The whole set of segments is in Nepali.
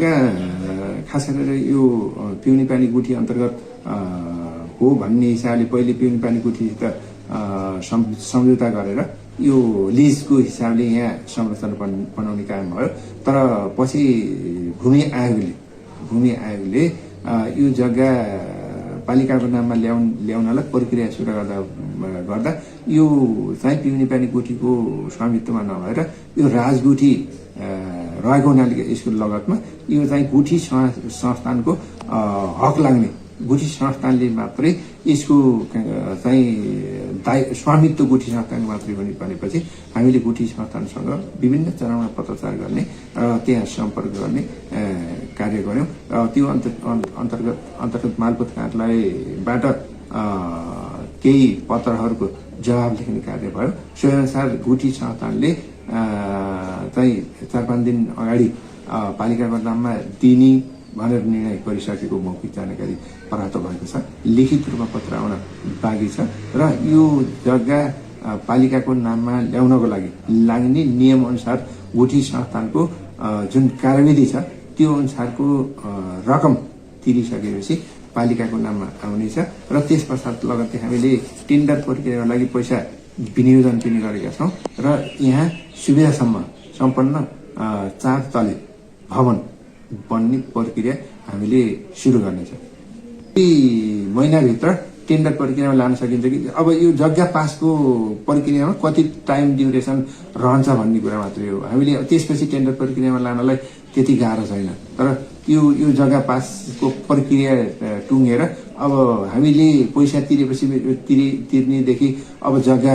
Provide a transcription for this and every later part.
जग्गा खास गरेर यो पिउने पानी गुठी अन्तर्गत हो भन्ने हिसाबले पहिले पिउने पानी गुठीसित सम्झौता गरेर यो लिजको हिसाबले यहाँ संरचना बनाउने काम भयो। तर पछि भूमि आयोगले यो जग्गा पालिकाको नाममा ल्याउनलाई प्रक्रिया सुरु गर्दा यो चाहिँ पिउने पानी गुठीको स्वामित्वमा नभएर यो राजगुठी रहेको हुनाले यसको लगतमा यो चाहिँ गुठी संस्थानको हक लाग्ने गुठी संस्थानले मात्रै यसको चाहिँ स्वामित्व गुठी संस्थानको मात्रै हुने भनेपछि हामीले गुठी संस्थानसँग विभिन्न चरणमा पत्रचार गर्ने र त्यहाँ सम्पर्क गर्ने कार्य गर्यौं। त्यो अन्तर्गत मालपोत कार्यालयबाट केही पत्रहरूको जवाब लेख्ने कार्य भयो। सोही अनुसार गुठी संस्थानले चाहिँ 4-5 दिन अगाडि पालिकाको नाममा दिने भनेर निर्णय गरिसकेको मौखिक जानकारी प्राप्त भएको छ। लिखित रूपमा पत्र आउन बाँकी छ र यो जग्गा पालिकाको नाममा ल्याउनको लागि लाग्ने नियम अनुसार गुठी संस्थानको जुन कार्यविधि छ त्यो अनुसारको रकम तिरिसकेपछि पालिकाको नाममा आउनेछ र त्यस पश्चात लगत्तै हामीले टेन्डर प्रक्रियाको लागि पैसा विनियोजन पनि गरेका छौं र यहाँ सुविधासम्म सम्पन्न 4 तले भवन बन्ने प्रक्रिया हामीले सुरु गर्नेछौं। यी महिनाभित्र टेन्डर प्रक्रियामा लान सकिन्छ कि अब यो जग्गा पासको प्रक्रियामा कति टाइम ड्युरेसन रहन्छ भन्ने कुरा मात्रै हो। हामीले त्यसपछि टेन्डर प्रक्रियामा लानलाई त्यति गाह्रो छैन। तर यो जग्गा पासको प्रक्रिया टुङ्गेर अब हामीले पैसा तिरेपछि तिर्नेदेखि अब जग्गा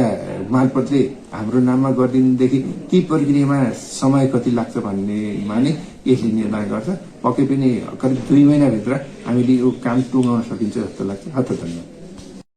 मालपत्रले हाम्रो नाममा गरिदिनेदेखि ती प्रक्रियामा समय कति लाग्छ भन्नेमा नै यसले निर्णय गर्छ। पक्कै पनि करिब 2 महिनाभित्र हामीले यो काम टुङ्गाउन सकिन्छ जस्तो लाग्छ। हत धन्यवाद।